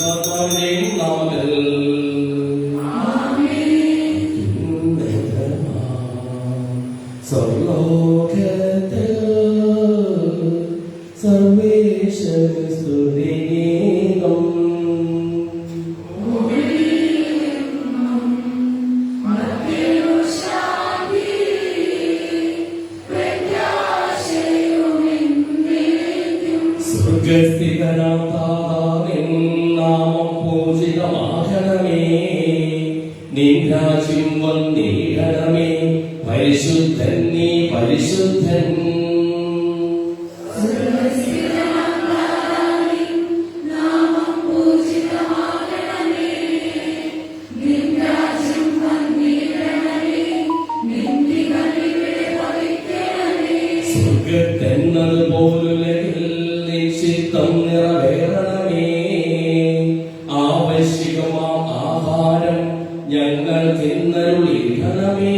പരിശുദ്ധാത്മാവിന്റെയും നാമത്തിൽ സർവലോകത്തിൽ സർവേശ്വര സ്തുതിഗീതം. സ്വർഗ്ഗസ്ഥിതനാം താതാവിൻ നാമം പൂജിതമാകണമേ. നിൻ രാജ്യം വന്നിടണമേ. പരിശുദ്ധൻ നീ പരിശുദ്ധൻ. സ്വർഗ്ഗത്തെന്നത് പോലുലകിൽ നിശ്ചിത്തം നിറവേറണമേ. ആവശ്യകമാം ആഹാരം ഞങ്ങൾ തിന്നരുളിക്കണമേ.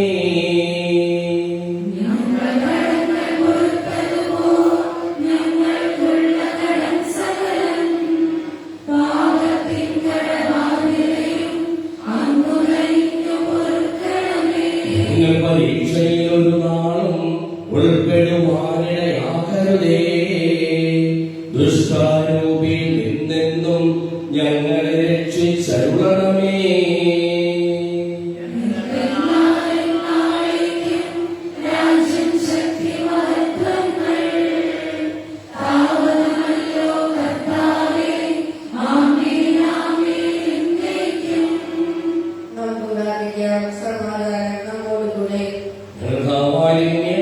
പരീക്ഷയിൽ ഒരു നാളും ഉൾപ്പെടുവാനിടയാകരുതേ. ദുഷ്ടാരൂപിയിൽ നിന്നെന്നും ഞങ്ങളെ രക്ഷിച്ചരുളണമേ.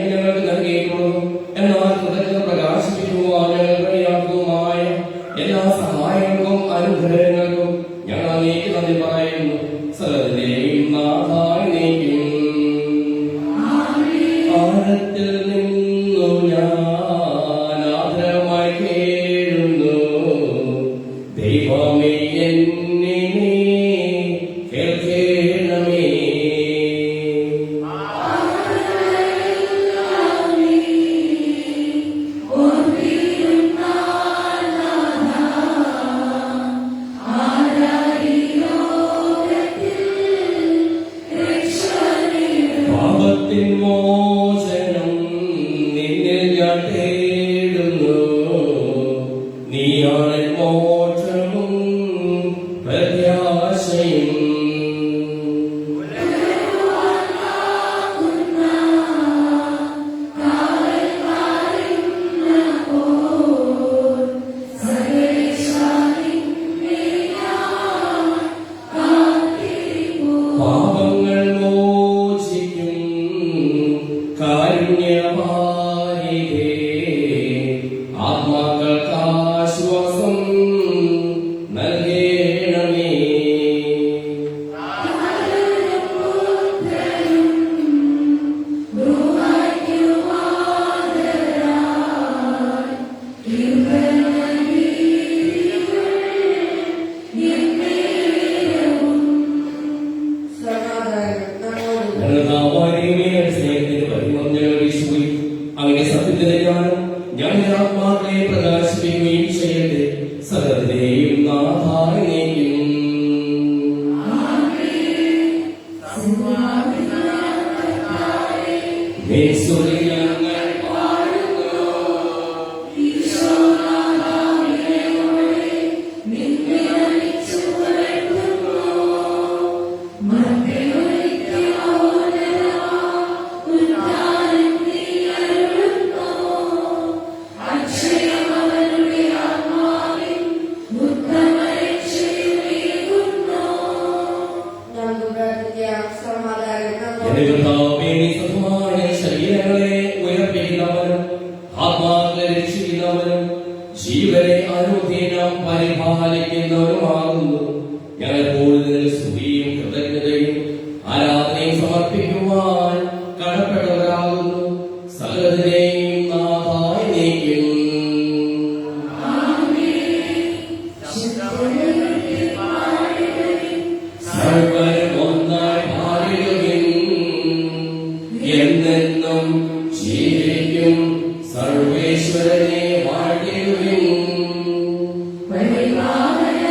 ഞങ്ങൾക്ക് നൽകിയിട്ടുള്ളൂ എന്നാൽ തുടർന്ന് പ്രകാശിപ്പിക്കുവാൻ കഴിയാത്തതുമായ എല്ലാ സഹായങ്ങൾക്കും അനുഗ്രഹങ്ങൾക്കും ഞങ്ങൾ അങ്ങേക്ക് നന്ദി പറയുന്നു. സകലത്തിന്റെയും നാഥായി നീക്കും. ആഴത്തിൽ നിന്നു ഞാൻ ആദരമായി കേഴുന്നു. ദൈവമേ എന്നെ കേൾക്കണമേ. മോചനം നിന്നിൽ ഞാൻ തേടുന്നു. നീയാണ് മോക്ഷവും പ്രത്യാശയും. പാപങ്ങൾ മോചിക്കും കാരുണ്യവാരികേ. ആത്മാക്കൾക്ക് ആശ്വാസം നൽകണമേ. അങ്ങനെ സത്യത്തിലേക്കാനും ഞാൻ ആത്മാക്കളെ പ്രകാശിപ്പിക്കുകയും ചെയ്യട്ടെ. സകലത്തിന്റെയും നാഥായി നീക്കും. ശരീരങ്ങളെ ഉയർപ്പിക്കുന്നവനും ആത്മാക്കളെ രക്ഷിക്കുന്നവനും ജീവനെ അനുദിനം പരിപാലിക്കുന്നവരുമാകുന്നു. ഞങ്ങൾ കൂടുതൽ സ്തുതിയും കൃതജ്ഞതയും ആരാധനയും സമർപ്പിക്കുവാൻ കടപ്പെട്ടവരാകുന്നു. സകലത്തിന്റെയും നാഥായി നീക്കും. സർവരും ഒന്നായി പാടുകയും എന്നെന്നും ജീവിക്കും. സർവേശ്വരനെ വാഴ്ത്തുകയും പരിപാലന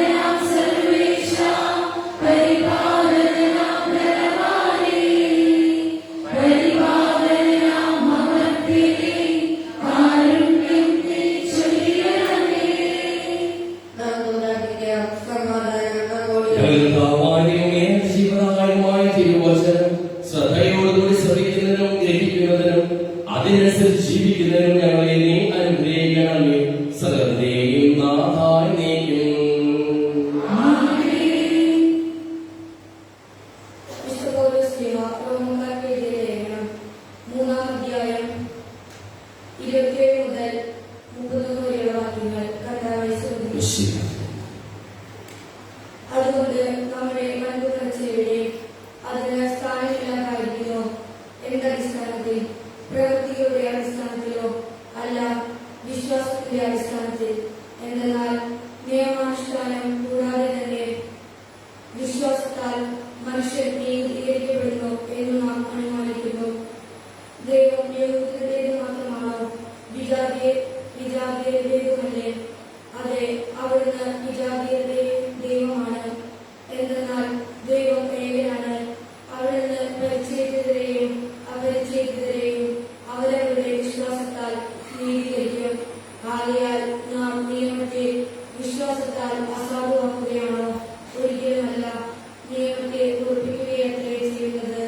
അതിനനുസരിച്ച് ജീവിക്കുന്നതിനും ഞങ്ങളെ നീ അനുഗ്രഹിക്കണമേ. സകലത്തെയും നാഥായി നീക്കും. അതുകൊണ്ട് നമ്മുടെ മനോഹരതയുടെ അതിന് സ്ഥാനമില്ലാതായിരിക്കുന്നു. എന്തടിസ്ഥാനത്തിൽ? പ്രവൃത്തികളുടെ അടിസ്ഥാനത്തിലോ? അല്ല, വിശ്വാസത്തിന്റെ അടിസ്ഥാനത്തിൽ. എന്തെന്നാൽ നിയമാനുഷ്ഠാനം കൂടാതെ തന്നെ വിശ്വാസത്താൽ മനുഷ്യൻ നീതീകരിക്കപ്പെടുന്നു എന്ന് നാം അനുമാനിക്കുന്നു. ദൈവം യഹൂദരുടേത് മാത്രമാണോ? വിജാതീയരുടേതുമല്ലേ? അതെ, അവിടുന്ന് വിജാതീയരുടെ ദൈവമാണ്. എന്തെന്നാൽ ദൈവം ഏകനാണ്. അവിടുന്ന് പരിചയിച്ചവരെയും അപരിചയിച്ചവരെയും അവരവരുടെ വിശ്വാസത്താൽ നീതീകരിക്കും. ആകയാൽ നാം നിയമത്തെ വിശ്വാസത്താൽ അസാധുവാക്കുകയാണോ? ഒരിക്കലുമല്ല, നിയമത്തെ ഉറപ്പിക്കുകയത്രേ ചെയ്യുന്നത്.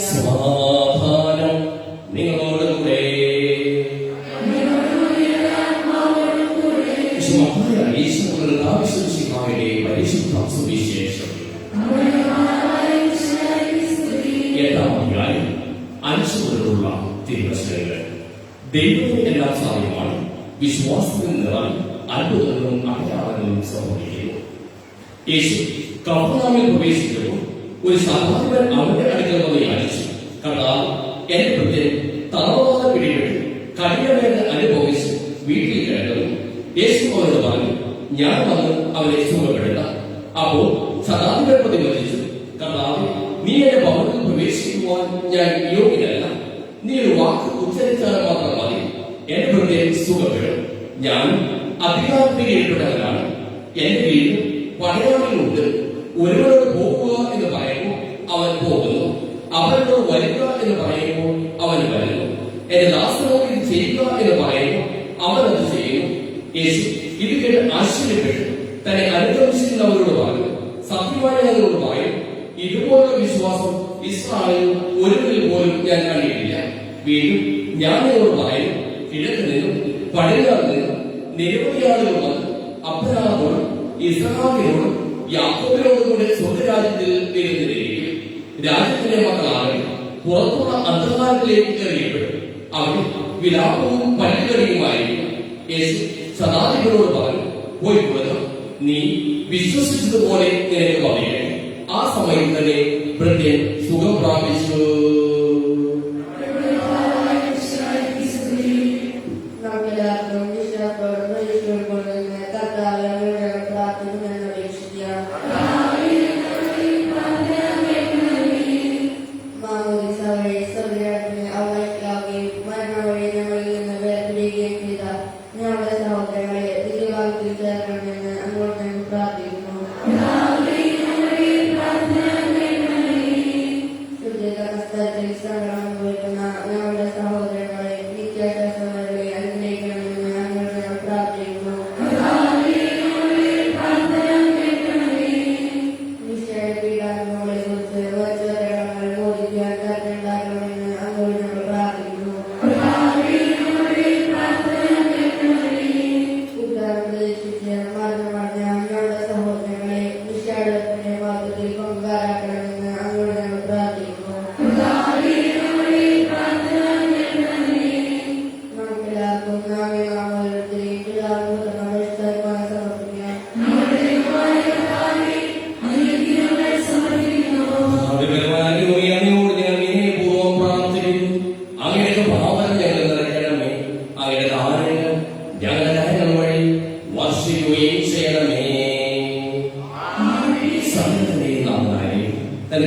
സമാധാനം നിങ്ങളോടുകൂടെ. പരിശുദ്ധ സുവിശേഷം 8-ാം അധ്യായം 5 മുതലുള്ള തിരുവചനങ്ങൾ. ദൈവത്തിന് എല്ലാം സാധ്യമാണ്. വിശ്വാസത്തിൽ നിറഞ്ഞ അത്ഭുതങ്ങളും അടയാളങ്ങളും സംഭവിക്കുന്നു. യേശു കഫർനഹൂമിൽ പ്രവേശിച്ചപ്പോൾ ഒരു സാധാരണ അവന്റെ അടുക്കൽ വന്ന് യാചിച്ചു, കർത്താവ്, എന്റെ ഭൃത്യൻ തളർവാദം പിടിപെട്ട് കഠിനവേദന അനുഭവിച്ച് വീട്ടിൽ കിടക്കുന്നു. യേശു അവനോട് പറഞ്ഞു, ഞാൻ വന്ന് അവനെ സുഖപ്പെടുത്താം. അപ്പോൾ ശതാധിപൻ പ്രതിബന്ധിച്ചു, കർത്താവ്, നീ എന്റെ ഭവനത്തിൽ പ്രവേശിക്കുവാൻ ഞാൻ യോഗ്യനല്ല. നീ ഒരു വാക്ക് ഉച്ചരിച്ചാൽ മാത്രം മതി, എന്റെ ഭൃത്യൻ സുഖപ്പെടും. ഞാൻ അധികാരത്തിൽ കീഴ്പ്പെട്ടവനാണ്. എന്റെ കീഴിൽ പടയാളികളുണ്ട്. ഒരുവനോട് പോകുക എന്ന് പറയുമ്പോൾ അവൻ പോകുന്നു, അവനോട് വരിക എന്ന് പറയുമ്പോൾ അവൻ വരുന്നു. എന്റെ ദാസനോട് ഇത് ചെയ്യുക എന്ന് പറയുമ്പോൾ അവൻ അത് ചെയ്യുന്നു. യേശു ഇത് കേട്ട് ആശ്ചര്യപ്പെട്ടു തന്നെ അനുഗമിച്ചിരുന്നവരോട് പറഞ്ഞു, സത്യമായി അവരോട് പറയും, ഇതുപോലുള്ള വിശ്വാസം ഇസ്രായേലിൽ ഒരുവരിൽ പോലും ഞാൻ കണ്ടിട്ടില്ല. വീണ്ടും ഞാൻ നിങ്ങളോട് പറയും, കിഴക്ക് നിന്നും പടിഞ്ഞാറ് നിന്നും നിരവധി ആളുകൾ വന്ന് അബ്രഹാമോടും ഇസ്ഹാക്കിനോടും യാക്കോബിനോടും കൂടെ സ്വർഗ്ഗരാജ്യത്തിൽ എഴുന്നേൽക്കും. രാജ്യത്തിലെ മക്കളാണെങ്കിൽ പുറത്തുള്ള അന്ധകാരത്തിലേക്ക് എറിയപ്പെടും. അവർ വിലാപവും പല്ലുകടിയുമായിരിക്കും. യേശു ശതാധിപനോട് പറഞ്ഞു, പോയി പോരുക, നീ വിശ്വസിച്ചതുപോലെ നിനക്ക് പറയട്ടെ. ആ സമയം തന്നെ ഭൃത്യൻ സുഖം പ്രാപിച്ചു. Gracias.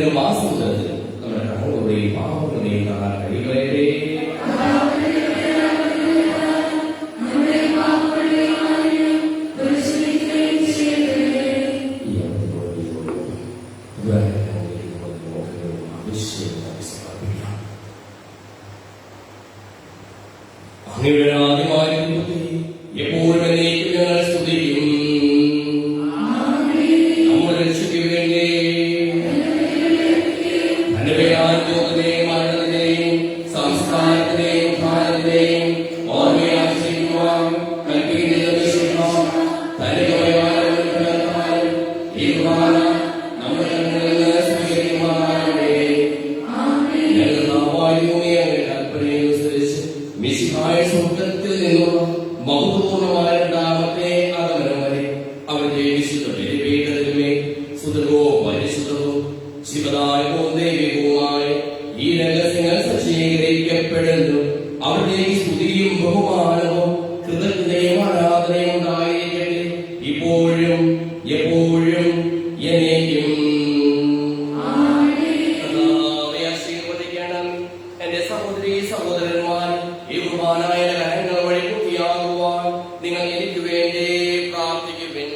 ദൈവത്തിന്റെ വാസമുദ്രത്തിൽ നമ്മുടെ കടകളുടെയും പാപങ്ങളുടെയും കാണാൻ കഴിയുകയേ. അങ്ങയുടെ ആദ്യമായ എപ്പോഴും എന്നേക്കും ഞങ്ങൾ സ്തുതിക്കും. നമ്മുടെ രക്ഷയ്ക്ക് വേണ്ടി അനുഭവാനുഭവത്തിന്റെയും മരണത്തിന്റെയും സംസ്കാരത്തിന്റെയും ഭാരത്തിന്റെയും ഓർമ്മയെ ആശ്രയിക്കുവാൻ കൽപ്പിക്കുന്ന വിശുദ്ധം തന്റെ ഈ കുർബാന നമ്മുടെ കണ്ണുകളിൽ സ്വീകരിക്കുവാനാകട്ടെ. ഞങ്ങൾ നാവായുമേ അങ്ങയുടെ കൽപ്പനയനുസരിച്ച് മിശിഹായ സ്വർഗ്ഗത്തിൽ നിന്നുള്ള മഹത്വപൂർണ്ണമായ രണ്ടാമത്തെ ആഗമനം വരെ അവരുടെ വിശുദ്ധ ബലിപീഠത്തിന്മേൽ സുതകോ പരിശുദ്ധവും ശിവദായകവും ദൈവികവുമായ ഈ രഹസ്യങ്ങൾ സജ്ജീകരിക്കപ്പെടുന്നു. അവരുടെ സ്തുതിയും ബഹുമാനവും കൃതജ്ഞതയും ആരാധനയും ഉണ്ടായിരിക്കട്ടെ ഇപ്പോഴും എപ്പോഴും എന്നേക്കും. ആശീർവദിക്കണം. എന്റെ സഹോദരീ സഹോദരന്മാർ, ഈ കുർബാനായ കരങ്ങൾ വഴി പൂർത്തിയാകുവാൻ നിങ്ങൾ എനിക്ക് വേണ്ടി പ്രാർത്ഥിക്കുവിൻ.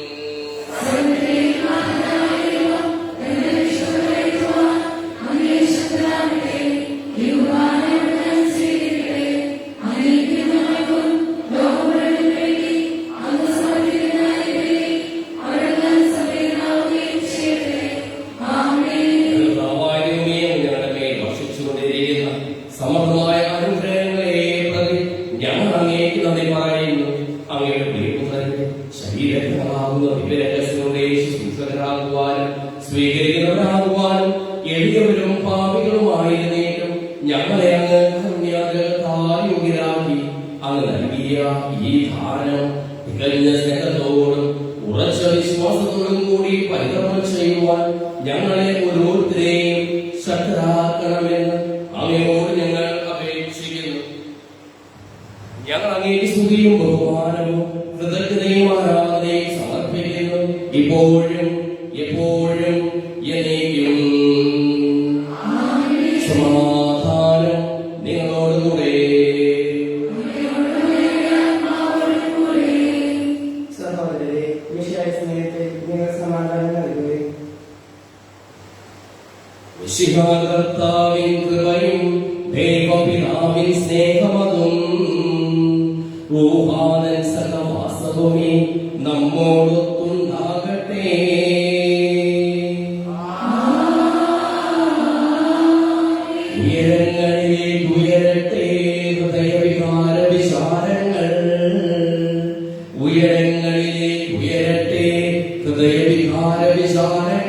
സമൃദ്ധമായ അനുഗ്രഹങ്ങളെ പ്രതി ഞങ്ങൾ അങ്ങേക്ക് നന്ദി പറയുന്നു. അങ്ങയുടെ പ്രിയപുത്രന്റെ ശരീരങ്ങളാകുന്ന ദിവ്യരഹസ്യങ്ങളുടെ ശുശ്രൂഷകരാകുവാനും സ്വീകരിക്കുന്നവരാകുവാനും എളിയവരും പാപികളുമായിരുന്നേക്കും ഞങ്ങളെ അങ്ങ് യോഗ്യരാക്കി. അങ്ങ് നൽകിയ ഈ ദാനം തികഞ്ഞ സ്നേഹത്തോടും ഉറച്ച വിശ്വാസത്തോടും കൂടി പരിക്രമം ചെയ്യുവാൻ ഞങ്ങളെ ഓരോരുത്തരെയും ശക്തരാക്കണമെന്ന് അങ്ങയോട് ഞങ്ങൾ അപേക്ഷിക്കുന്നു. ഞങ്ങൾ അങ്ങേക്ക് സ്തുതിയും ബഹുമാനവും കൃതജ്ഞതയും ആരാധനയും സമർപ്പിക്കുന്നു ഇപ്പോഴും എപ്പോഴും എന്നേക്കും. സമാധാനം നിങ്ങളോടുകൂടെ. സഹോദരരെ, മിശിഹായ സ്നേഹത്തെ നിങ്ങൾ സമാധാനം നൽകുകയും കർത്താവിൻ കൃപയും ദൈവപിതാവിൻ സ്നേഹമതും റൂഹാനൻ സഹവാസവുമേ നമ്മോടൊത്തുണ്ടാകട്ടെ. ഉയരങ്ങളിലേക്ക് ഉയരട്ടെ ഹൃദയവികാര വിചാരങ്ങൾ. ഉയരങ്ങളിലേക്ക് ഉയരട്ടെ ഹൃദയവികാര വിചാരങ്ങൾ.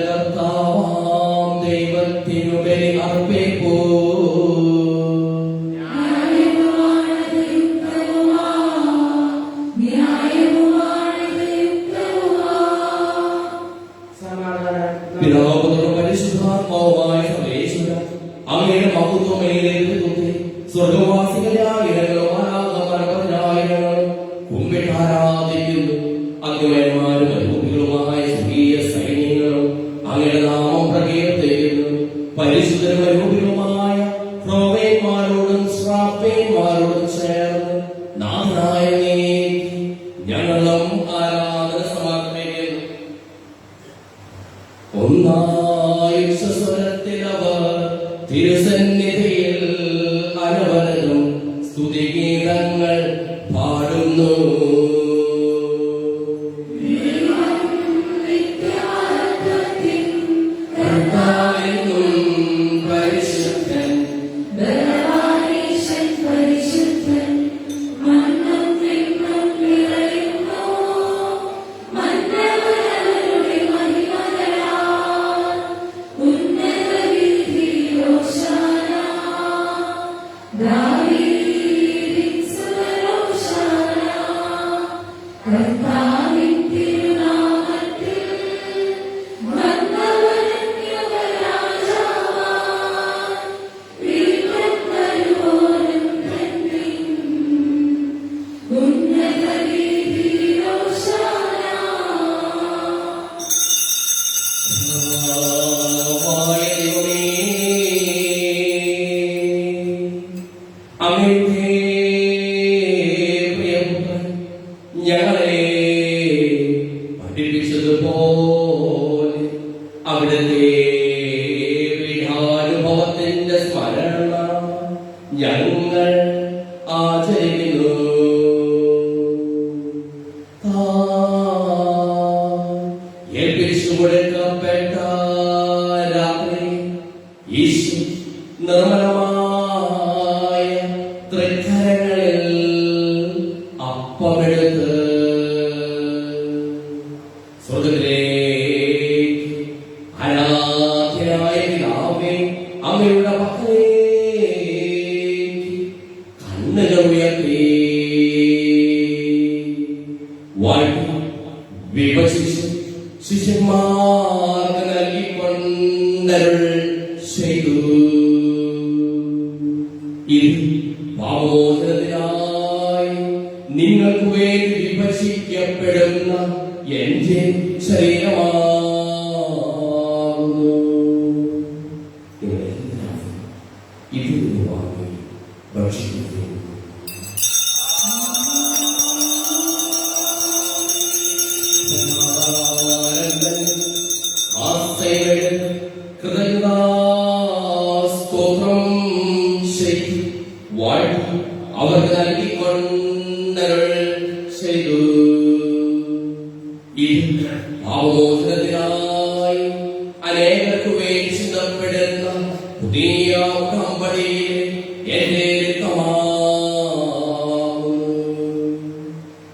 കർത്താവാം ദൈവത്തിനു ബലി അർപ്പിപ്പൂ. പിതാവും പരിശുദ്ധാത്മാവുമായ സർവേശ്വരൻ അങ്ങയുടെ മഹത്വമേലേൽക്കുത്തി സ്വർഗവാസികളായ ഇടങ്ങളും ആരാധനായിരങ്ങളും കുമ്പിട്ടാരാധിക്കുന്നു. അഗ്നിമയന്മാരും അനുഭൂതികളുമായ സ്വർഗീയ സൈന്യങ്ങളും അങ്ങയുടെ നാമം പ്രകീർത്തിക്കുന്നു. പരിശുദ്ധരും അനുഭൂതികളുമായ ക്രോവേന്മാരോടും ശ്രാപ്പേന്മാരോടും ചേർന്ന് നാഥനായ ഞങ്ങളും ആരാധന സമർപ്പിക്കുന്നു. ഒന്നായി സ്വരത്തിലവർ തിരുസന്നിധിയിൽ അനവരതും സ്തുതിഗീതങ്ങൾ പാടുന്നു. കർത്താവിൻ തിരുനാമത്തിൽ ഞങ്ങളെ പഠിപ്പിച്ചതുപോലെ അവിടുത്തെ പീഠാനുഭവത്തിന്റെ സ്മരണ ഞങ്ങൾ ആചരിക്കുന്നു. ഏൽപ്പിച്ചു കൊടുക്കപ്പെട്ട രാത്രി ഈശോ നിർമ്മലമായ തൃക്കരങ്ങളിൽ അപ്പമെടുത്ത് സ്വർഗ്ഗത്തിലേക്ക് ആരാധ്യനായ പിതാവേ അങ്ങയുടെ പക്കലേക്ക് കണ്ണുകൾ ഉയർത്തി വാഴ്ത്തി വിഭജിച്ച് ശിഷ്യന്മാർക്ക് നൽകിക്കൊണ്ടരുൾ ചെയ്തു. ഇത് പാപമോചനത്തിനായി നിങ്ങൾക്ക് വേണ്ടി വിഭജിക്കപ്പെടുന്ന എന്റെ ശരീരമാകുന്നു. നിങ്ങളെല്ലാവരും ഇതിൽ നിന്ന് വാങ്ങി ഭക്ഷിക്കുന്നു. സ്തോത്രം ചെയ്തു വാഴ്ത്തി അവർക്ക് നൽകിക്കൊണ്ടരുൾ ചെയ്തു. ഇത് പാപമോചനത്തിനായി അനേകർക്ക് വേണ്ടി ചിന്തപ്പെടുന്ന പുതിയ ഉടമ്പടിയിലെ എന്റെ രക്തമാകുന്നു.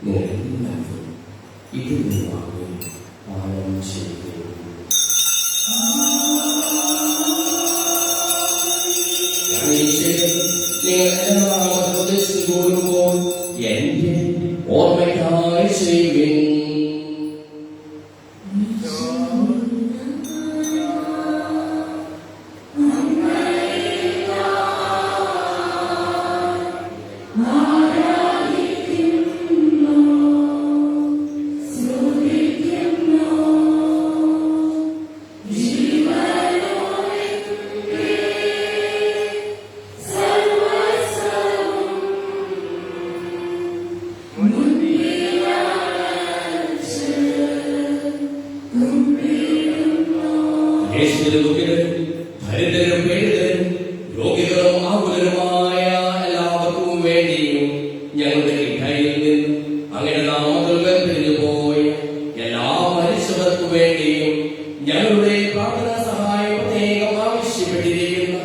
നിങ്ങളെല്ലാവരും ഇതിൽ നിന്ന് വാങ്ങി പാനം ചെയ്തു. ോടുമ്പോൾ എന്റെ ഓർമ്മയ്ക്കായി ചെയ്യുവിൻ. ദരിദ്രരും പീഡിതരും രോഗികളും ആകുലരുമായ എല്ലാവർക്കും വേണ്ടിയും ഞങ്ങളുടെ ഇടയിൽ നിന്ന് അങ്ങനെ നാമത്തിൽ വേർപിരിഞ്ഞു പോയ എല്ലാ മനുഷ്യർക്കു വേണ്ടിയും ഞങ്ങളുടെ പ്രാർത്ഥനാ സഹായം പ്രത്യേകം ആവശ്യപ്പെട്ടിരിക്കുന്ന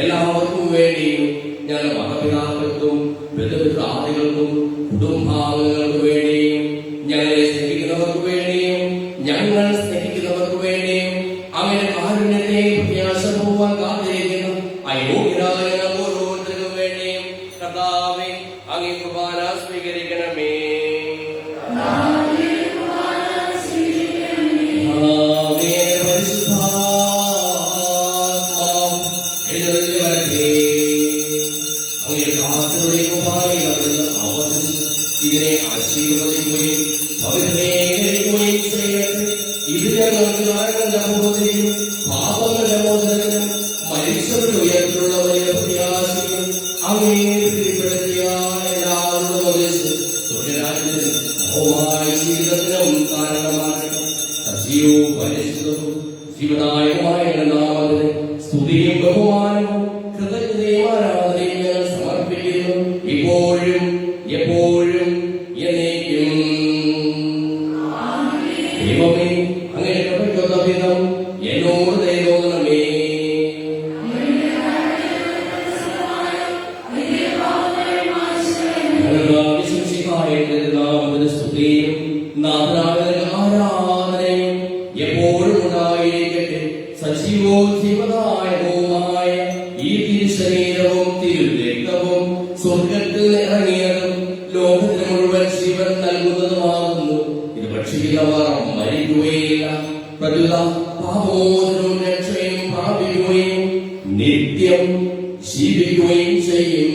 എല്ലാവർക്കും വേണ്ടിയും ഞങ്ങളുടെ മാതാപിതാക്കൾക്കും ബന്ധുമിത്രാദികൾക്കും കുടുംബാംഗങ്ങൾക്ക് വേണ്ടിയും ഞങ്ങളെ സ്നേഹിക്കുന്നവർക്ക് വേണ്ടിയും ഞങ്ങൾ സ്നേഹിക്കുന്നവർക്ക് വേണ്ടിയും അങ്ങനെ കാരുണ്യത്തെ പ്രത്യാശപൂർവ്വം കാത്തിരിക്കുന്നു അയോഗ്യരായ ഓരോരുത്തർക്കും വേണ്ടിയും കർത്താവേ അങ്ങേ കുർബാന സ്വീകരിക്കണമേ. ഇതിനെ ആശീർവദിക്കുകയും പവിത്രീകരിക്കുകയും ചെയ്യട്ടെ. ഇത് ഞങ്ങൾക്ക് ആനന്ദബോധയും പാപങ്ങളുടെ മോചനത്തിനും മനുഷ്യരുടെ ഉയർത്തുള്ള വലിയ പ്രത്യാശയും അങ്ങേ പ്രീതിപ്പെടുത്തിയ എല്ലാവരുടെ മനസ്സ് സ്വർഗ്ഗരാജ്യത്തിനും ബഹുമായ ജീവിതത്തിനും കാരണമാകട്ടെ. സജീവവും പരിശുദ്ധവും ജീവദായകമായ നാമത്തിന് സ്തുതിയും ബഹുമാനവും കൃതജ്ഞതയും ആരാധനയും ഞങ്ങൾ സമർപ്പിക്കുന്നു ഇപ്പോഴും എപ്പോഴും എന്നേക്കും. ദൈവമേ അങ്ങനെ കൃപയ്ക്കൊത്ത വിധം എന്നോട് ദയ തോന്നണമേ. നാമത്തിന് സ്തുതിയും ആരാധനയും എപ്പോഴും ഉണ്ടായിരിക്കട്ടെ. സജീവവും ജീവദായകവുമായ ഈ തിരുശരീരവും തിരുരക്തവും സ്വർഗത്തിൽ ഇറങ്ങിയതും ലോകത്തിന് മുഴുവൻ ജീവൻ നൽകുന്നതുമാകുന്നു. ഇത് ഭക്ഷിക്കുന്നവർ മരിക്കുകയില്ല, പ്രത്യുത പാപമോചനവും രക്ഷയും പ്രാപിക്കുകയും നിത്യം ജീവിക്കുകയും ചെയ്യും.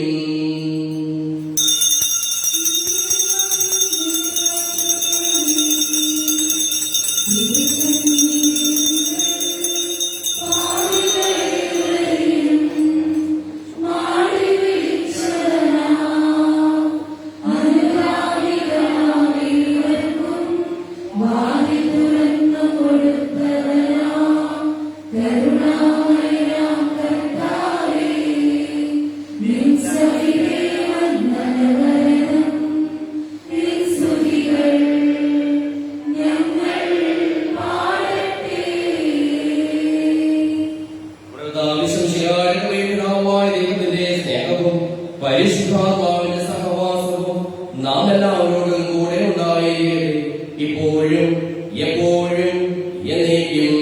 Amen. എല്ലാവരോടും കൂടെ ഉണ്ടായിരിക്കട്ടെ, ഇപ്പോഴും എപ്പോഴും എന്നേക്കും.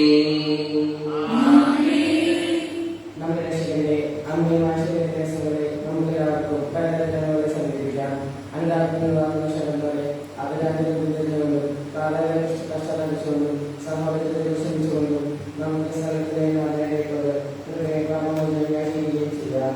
നമ്മുടെ രക്ഷകന്റെ അമ്മയുമായ ശരീരങ്ങളെ നമുക്ക് എല്ലാവർക്കും പലതരങ്ങളോടെ സമീപിക്കാം. അല്ലാത്ത ശരണങ്ങളെ അവരാജ്യം കൊണ്ടും കാലങ്ങളെ കഷ്ടപ്പെട്ടുകൊണ്ടും സഹോദരത്തെ ക്ഷമിച്ചുകൊണ്ടും നമുക്ക് സ്ഥലത്തിലെ നാളേക്കുള്ളത് ചെയ്യുകയും ചെയ്യാം.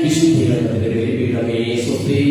വിശുദ്ധീകരണത്തിന്റെ ബലിപീഠമേ സ്വസ്തി.